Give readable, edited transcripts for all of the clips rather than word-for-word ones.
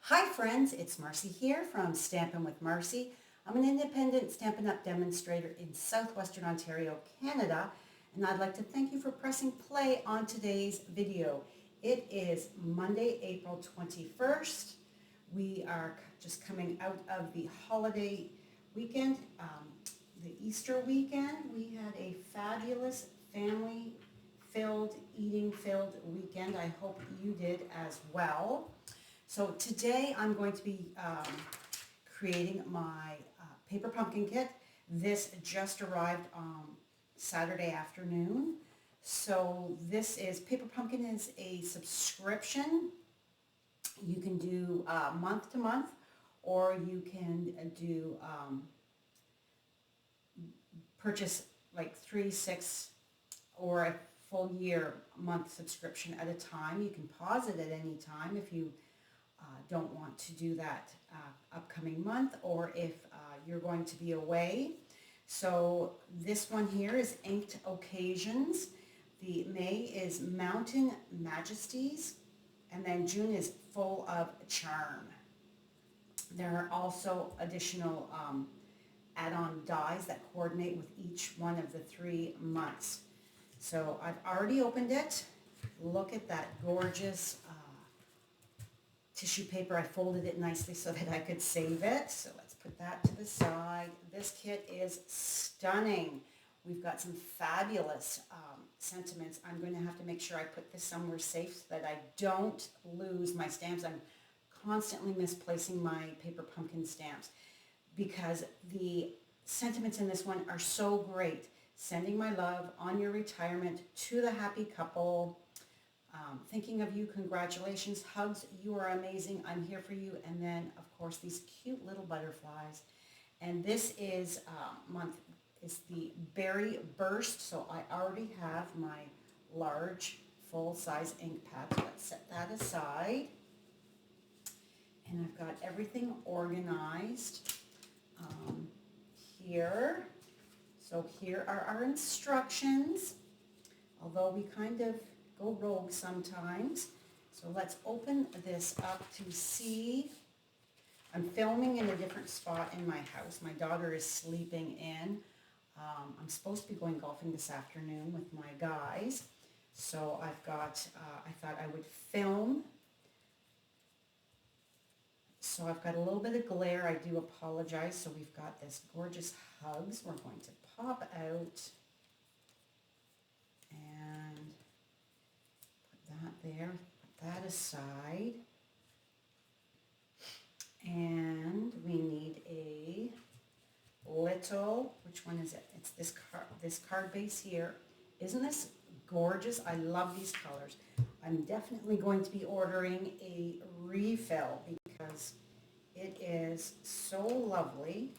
Hi friends, it's Marcy here from Stampin' with Marcy. I'm an independent Stampin' Up! Demonstrator in Southwestern Ontario, Canada, and I'd like to thank you for pressing play on today's video. It is Monday, April 21st. We are just coming out of the holiday weekend, the Easter weekend. We had a fabulous family-filled, eating-filled weekend. I hope you did as well. So today I'm going to be creating my paper pumpkin kit. This just arrived on Saturday afternoon. So this is, Paper Pumpkin is a subscription. You can do month to month, or you can do purchase like 3, 6, or a full year month subscription at a time. You can pause it at any time if you don't want to do that upcoming month, or if you're going to be away. So this one here is Inked Occasions. The May is Mountain Majesties, and then June is Full of Charm. There are also additional add-on dies that coordinate with each one of the 3 months. So I've already opened it. Look at that gorgeous tissue paper. I folded it nicely so that I could save it. So let's put that to the side. This kit is stunning. We've got some fabulous sentiments. I'm going to have to make sure I put this somewhere safe so that I don't lose my stamps. I'm constantly misplacing my paper pumpkin stamps because the sentiments in this one are so great. Sending my love on your retirement, to the happy couple, thinking of you, congratulations, hugs, you are amazing, I'm here for you, and then of course these cute little butterflies. And this is is the Berry Burst, so I already have my large full-size ink pad. So let's set that aside. And I've got everything organized here. So here are our instructions, although we kind of go rogue sometimes. So let's open this up to see. I'm filming in a different spot in my house. My daughter is sleeping in. I'm supposed to be going golfing this afternoon with my guys. So I've got, I thought I would film. So I've got a little bit of glare. I do apologize. So we've got this gorgeous hugs. We're going to pop out and that there, put that aside, and we need a little, which one is it? It's this card base here. Isn't this gorgeous? I love these colors. I'm definitely going to be ordering a refill because it is so lovely.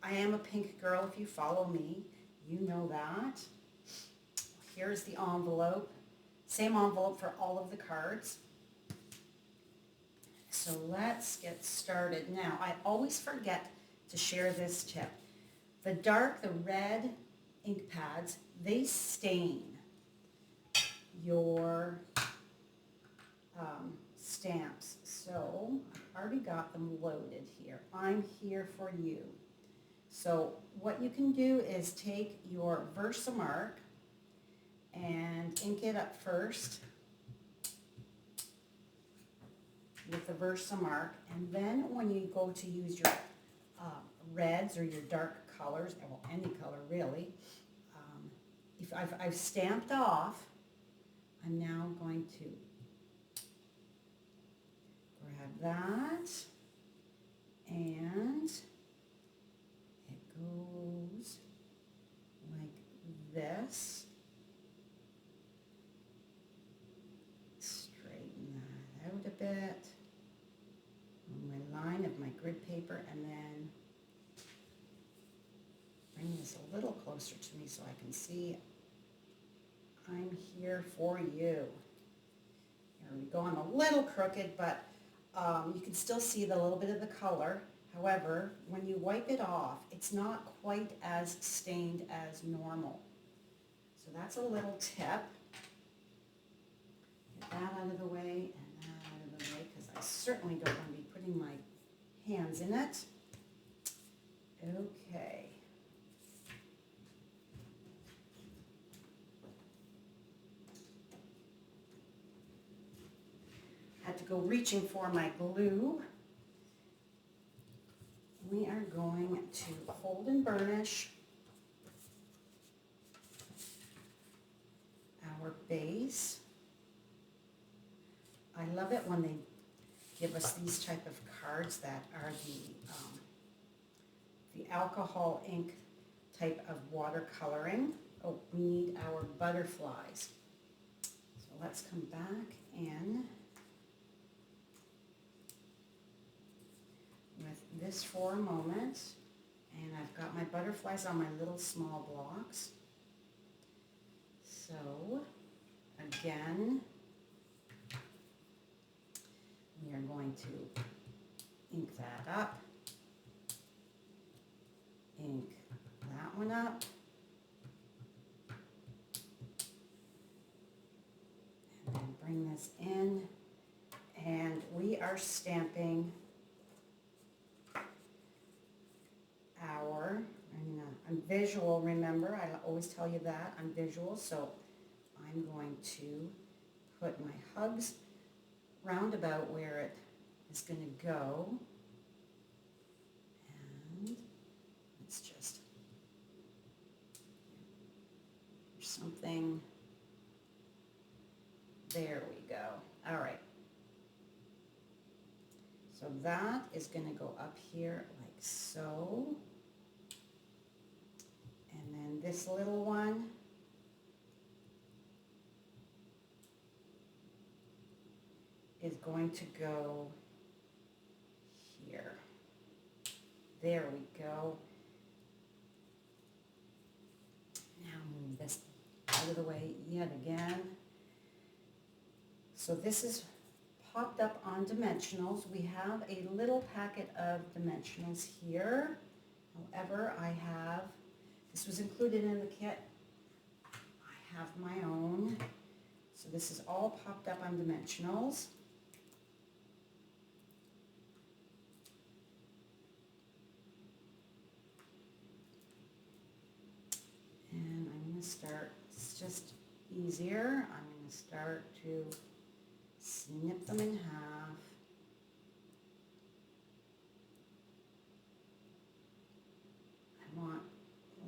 I am a pink girl. If you follow me, you know that. Here's the envelope. Same envelope for all of the cards. So let's get started. Now, I always forget to share this tip. The red ink pads, they stain your stamps. So I've already got them loaded here. I'm here for you. So what you can do is take your Versamark and ink it up first with the Versamark, and then when you go to use your reds or your dark colors, well, any color really, if I've stamped off, I'm now going to grab that, and it goes like this. A bit on my line of my grid paper, and then bring this a little closer to me so I can see. I'm here for you. There we go. I'm a little crooked, but you can still see the little bit of the color. However, when you wipe it off, it's not quite as stained as normal. So that's a little tip. Get that out of the way, and that out of the way, because I certainly don't want to be putting my hands in it. Okay. Had to go reaching for my glue. We are going to fold and burnish our base. I love it when they give us these type of cards that are the alcohol ink type of watercoloring. Oh, we need our butterflies. So let's come back in with this for a moment. And I've got my butterflies on my little small blocks. So again, we are going to ink that up, ink that one up, and then bring this in, and we are stamping our, I'm visual, remember, I always tell you that, I'm visual, so I'm going to put my hugs round about where it is going to go, and let's just, there's something, there we go. All right, so that is going to go up here like so, and then this little one is going to go here. There we go. Now move this out of the way yet again. So this is popped up on dimensionals. We have a little packet of dimensionals here. However, this was included in the kit. I have my own. So this is all popped up on dimensionals. And I'm going to start, it's just easier, I'm going to start to snip them in half. I want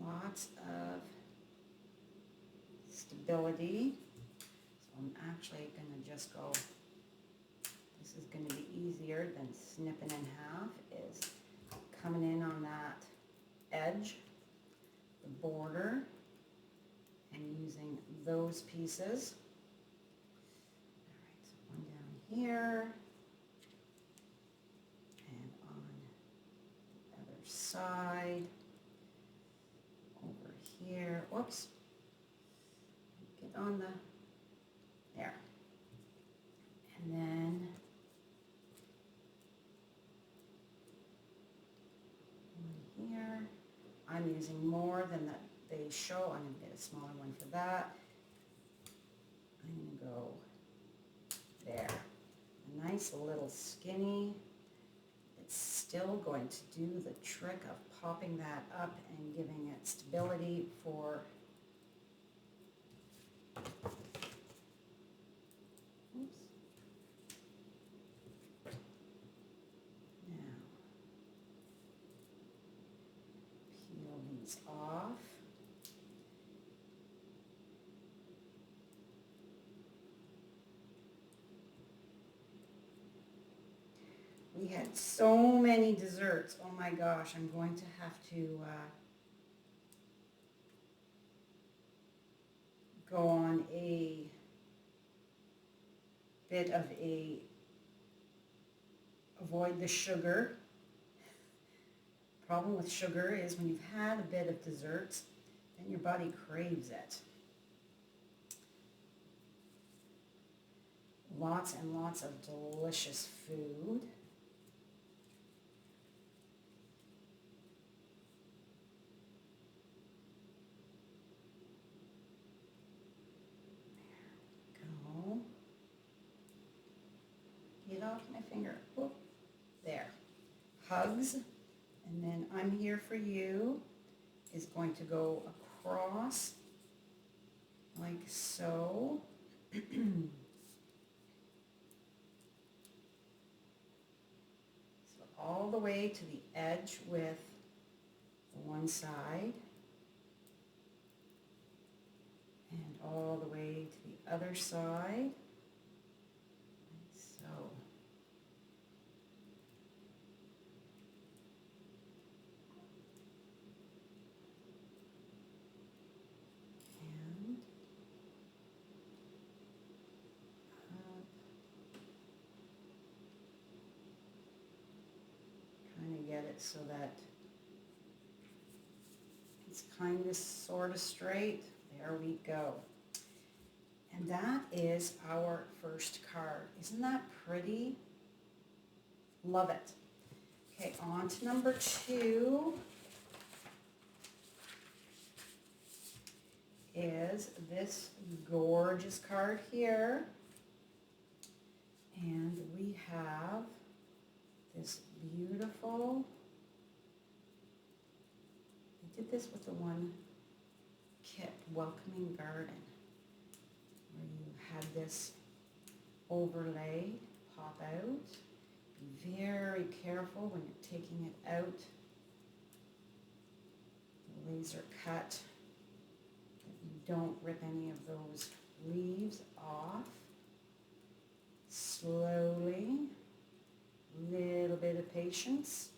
lots of stability, so I'm actually going to just go, this is going to be easier than snipping in half, is coming in on that edge, the border, and using those pieces. All right, so one down here, and on the other side, over here, whoops, get on the, there, and then one here. I'm using more than that they show. I'm going to get a smaller one for that. I'm going to go there. A nice little skinny. It's still going to do the trick of popping that up and giving it stability for, oops. Now, peel these off. We had so many desserts. Oh my gosh, I'm going to have to go on a bit of a avoid the sugar. Problem with sugar is when you've had a bit of desserts, then your body craves it. Lots and lots of delicious food. get off my finger. Whoop, there. Hugs, and then I'm here for you is going to go across like so. So all the way to the edge with one side and all the way to the other side. So and up, kind of get it so that it's kind of sort of straight. There we go. And that is our first card. Isn't that pretty? Love it. Okay, on to number 2 is this gorgeous card here. And we have this beautiful, I did this with the one kit, Welcoming Garden, where you had this overlay pop out. Be very careful when you're taking it out. The laser cut, that you don't rip any of those leaves off. Slowly, little bit of patience.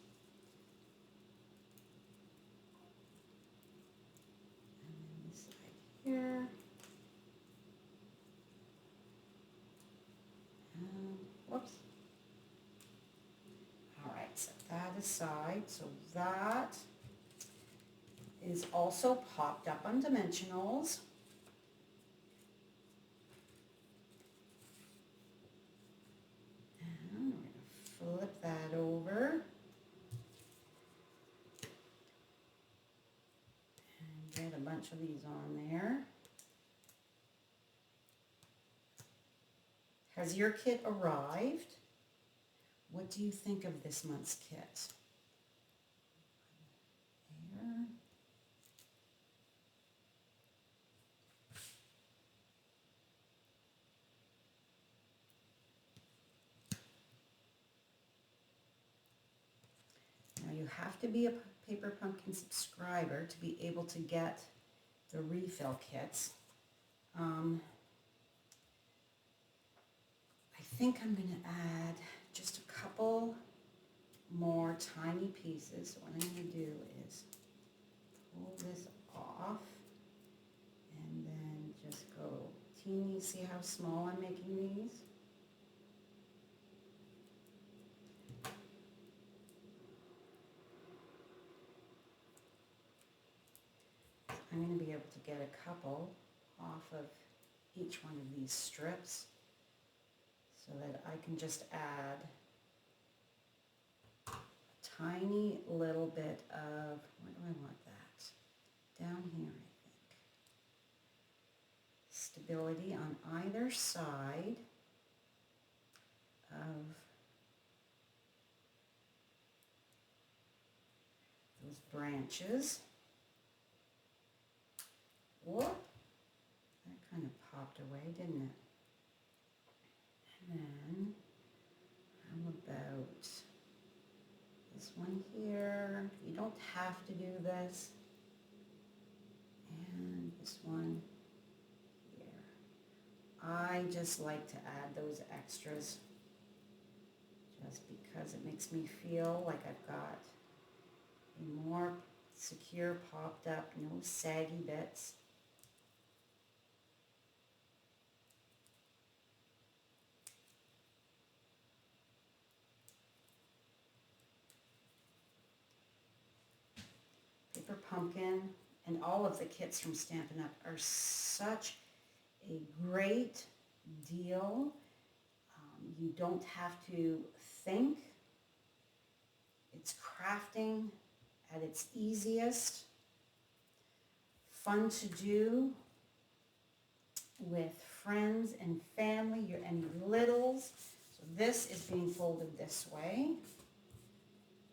And then this side here. And whoops. All right, set that aside. So that is also popped up on dimensionals. And we're going to flip that over. And get a bunch of these on there. Has your kit arrived? What do you think of this month's kit? There. Now you have to be a Paper Pumpkin subscriber to be able to get the refill kits. I think I'm going to add just a couple more tiny pieces. So what I'm going to do is pull this off and then just go teeny. See how small I'm making these? I'm going to be able to get a couple off of each one of these strips so that I can just add a tiny little bit of, where do I want that? Down here, I think. Stability on either side of those branches. Whoop, that kind of popped away, didn't it? And then, how about this one here? You don't have to do this. And this one here. I just like to add those extras just because it makes me feel like I've got a more secure, popped up, no saggy bits. Paper Pumpkin and all of the kits from Stampin' Up! Are such a great deal. You don't have to think. It's crafting at its easiest. Fun to do with friends and family and your littles. So this is being folded this way.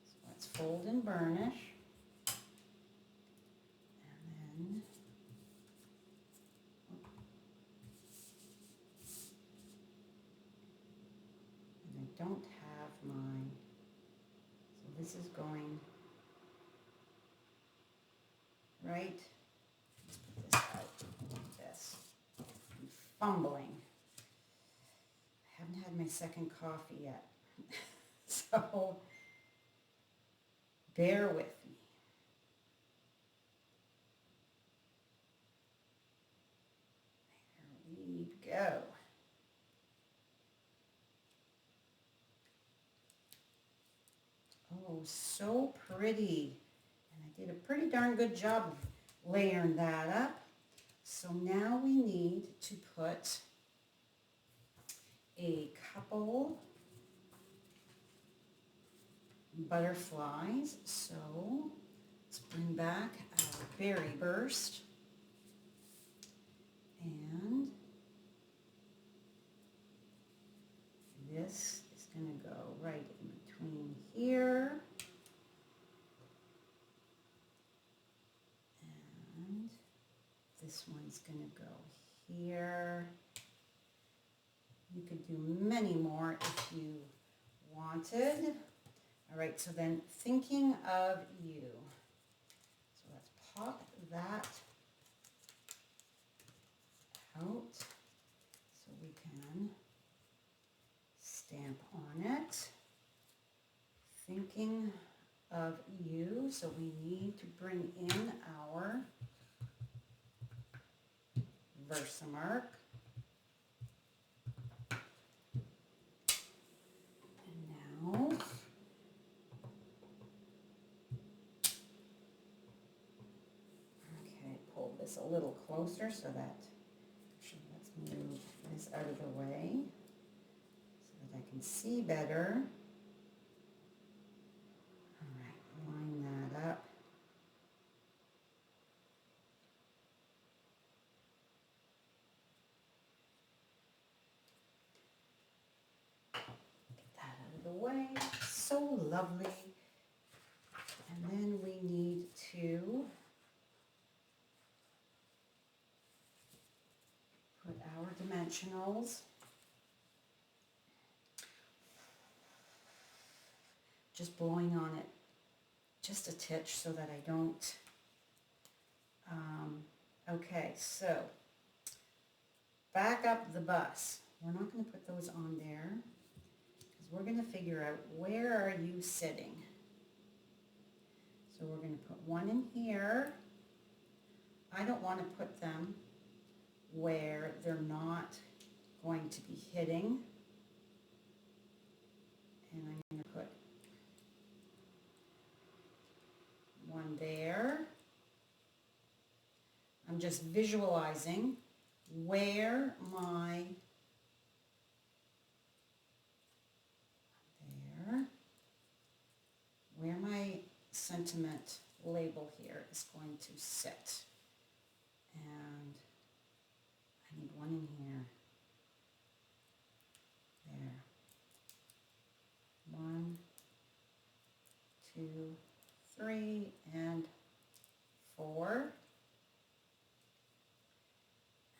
So let's fold and burnish. And then, and I don't have my, so this is going right. Let's put this out like this. I'm fumbling. I haven't had my second coffee yet. So bear with me. There we go. Oh, so pretty. And I did a pretty darn good job of layering that up. So now we need to put a couple butterflies. So let's bring back our berry burst. And this is going to go right in between here. And this one's going to go here. You could do many more if you wanted. All right, so then thinking of you. So let's pop that out so we can stamp on it. Thinking of you, so we need to bring in our Versamark. And now pull this a little closer so that, actually let's move this out of the way so that I can see better. All right, line that up. Get that out of the way. So lovely. And then we need to put our dimensionals. Just blowing on it just a titch so that I don't, okay, so back up the bus. We're not going to put those on there because we're going to figure out where are you sitting. So we're going to put one in here. I don't want to put them where they're not going to be hitting. And I'm going to put one there. I'm just visualizing where my, where my sentiment label here is going to sit. And I need one in here. There. 1, 2, 3, and 4.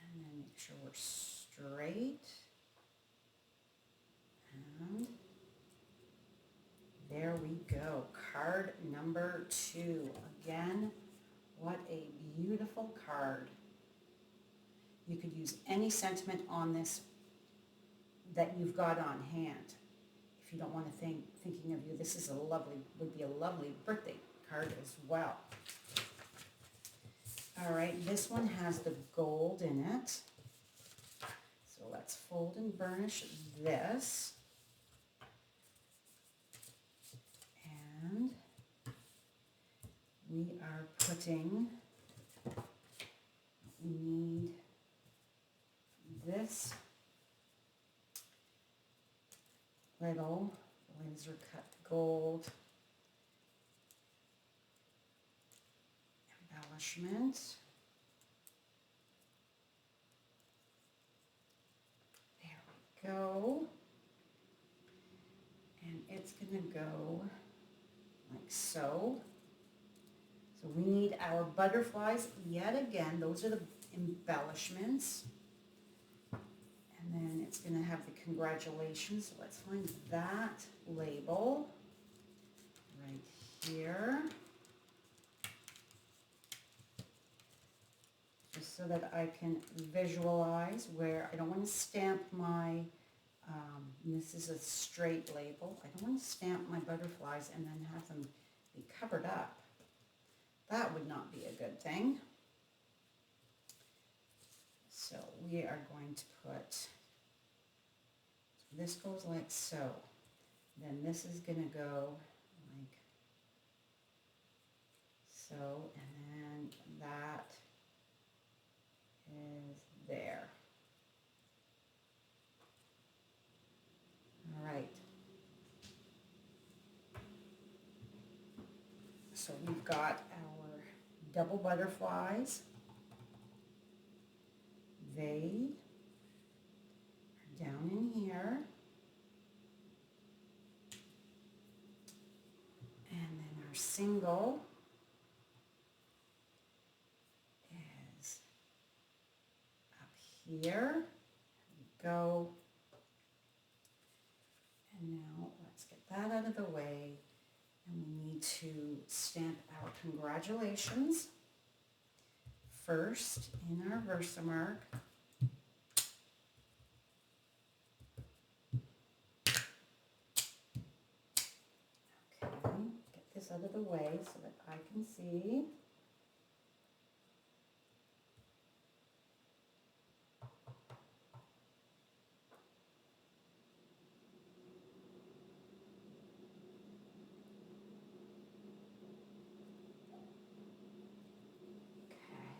And then make sure we're straight. And there we go. Card number 2. Again, what a beautiful card. You could use any sentiment on this that you've got on hand. If you don't want to thinking of you, this is would be a lovely birthday card as well. All right, this one has the gold in it. So let's fold and burnish this. And we are putting, we need this little laser cut gold embellishment. There we go. it's going to go like so. So we need our butterflies yet again. Those are the embellishments. And then it's going to have the congratulations. So let's find that label right here. Just so that I can visualize where I don't want to stamp my, this is a straight label. I don't want to stamp my butterflies and then have them be covered up. That would not be a good thing. So we are going to put, so this goes like so. Then this is going to go like so, and then that is there. All right. So we've got our double butterflies. They are down in here. And then our single is up here. There we go. And now let's get that out of the way. And we need to stamp our congratulations first in our Versamark. Okay, get this out of the way so that I can see.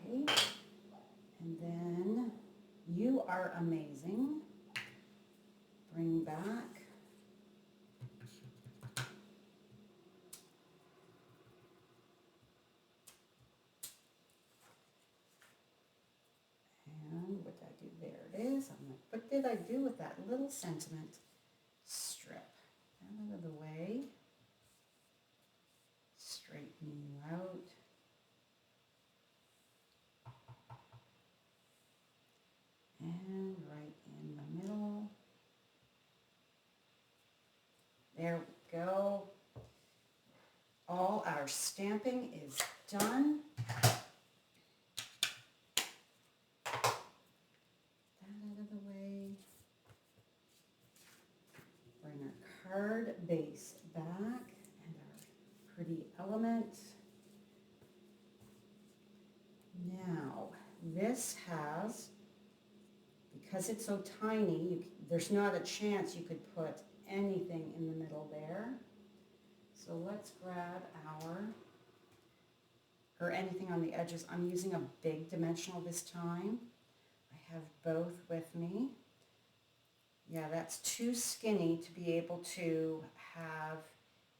Okay, and then you are amazing. Bring back. And what did I do? There it is. I'm like, what did I do with that little sentiment strip? That out of the way. Straighten you out. And right in the middle. There we go. All our stamping is done. That out of the way. Bring our card base back and our pretty element. Now, this has, because it's so tiny, there's not a chance you could put anything in the middle there. So let's grab or anything on the edges. I'm using a big dimensional this time. I have both with me. Yeah, that's too skinny to be able to have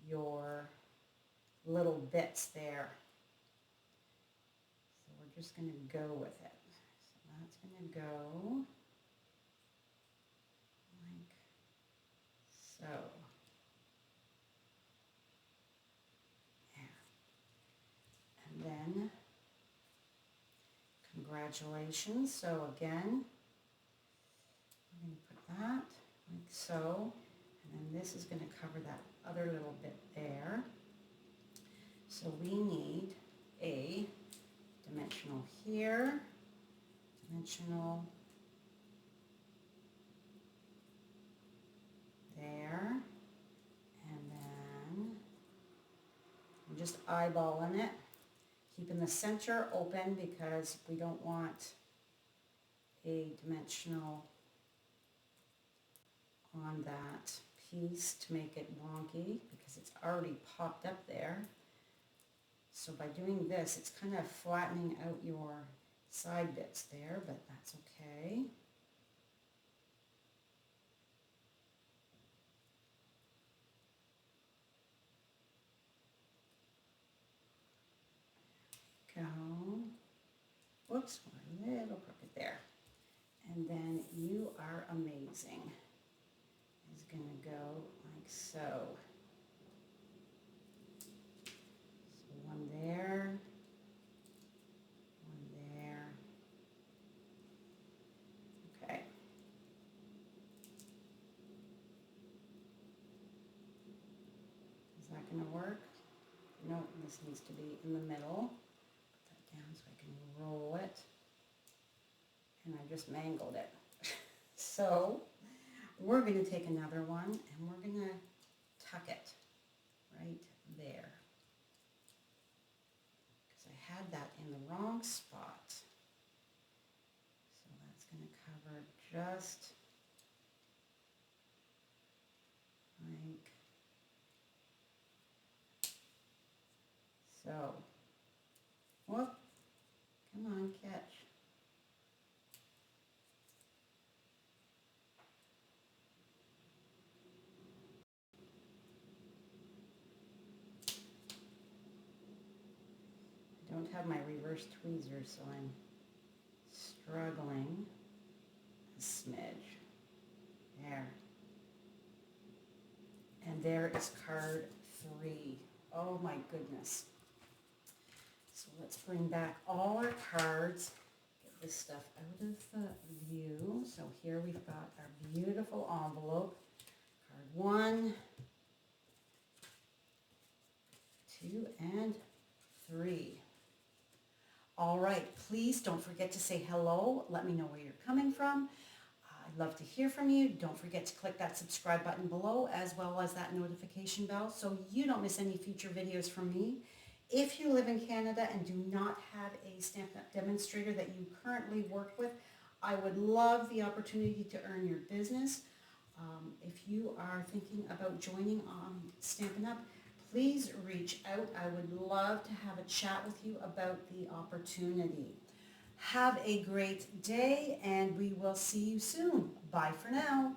your little bits there. So we're just going to go with it. So that's going to go like so. And then, congratulations. So again, I'm going to put that like so. And then this is going to cover that other little bit there. So we need a dimensional here, dimensional there, and then I'm just eyeballing it, keeping the center open because we don't want a dimensional on that piece to make it wonky because it's already popped up there. So by doing this, it's kind of flattening out your side bits there, but that's okay. Go. Whoops, we're a little crooked there. And then you are amazing is going to go like so. So one there, one there. Okay. Is that going to work? No, this needs to be in the middle. Put that down so I can roll it. And I just mangled it. So we're going to take another one and we're going to tuck it right there. Because I had that in the wrong spot. So that's going to cover just like so. Whoop. Come on, catch. I don't have my reverse tweezers, so I'm struggling a smidge. There. And there is card 3. Oh my goodness. So let's bring back all our cards. Get this stuff out of the view. So here we've got our beautiful envelope. Card 1, 2, and 3. All right, please don't forget to say hello. Let me know where you're coming from. I'd love to hear from you. Don't forget to click that subscribe button below as well as that notification bell so you don't miss any future videos from me. If you live in Canada and do not have a Stampin' Up! Demonstrator that you currently work with, I would love the opportunity to earn your business. If you are thinking about joining Stampin' Up!, please reach out. I would love to have a chat with you about the opportunity. Have a great day, and we will see you soon. Bye for now.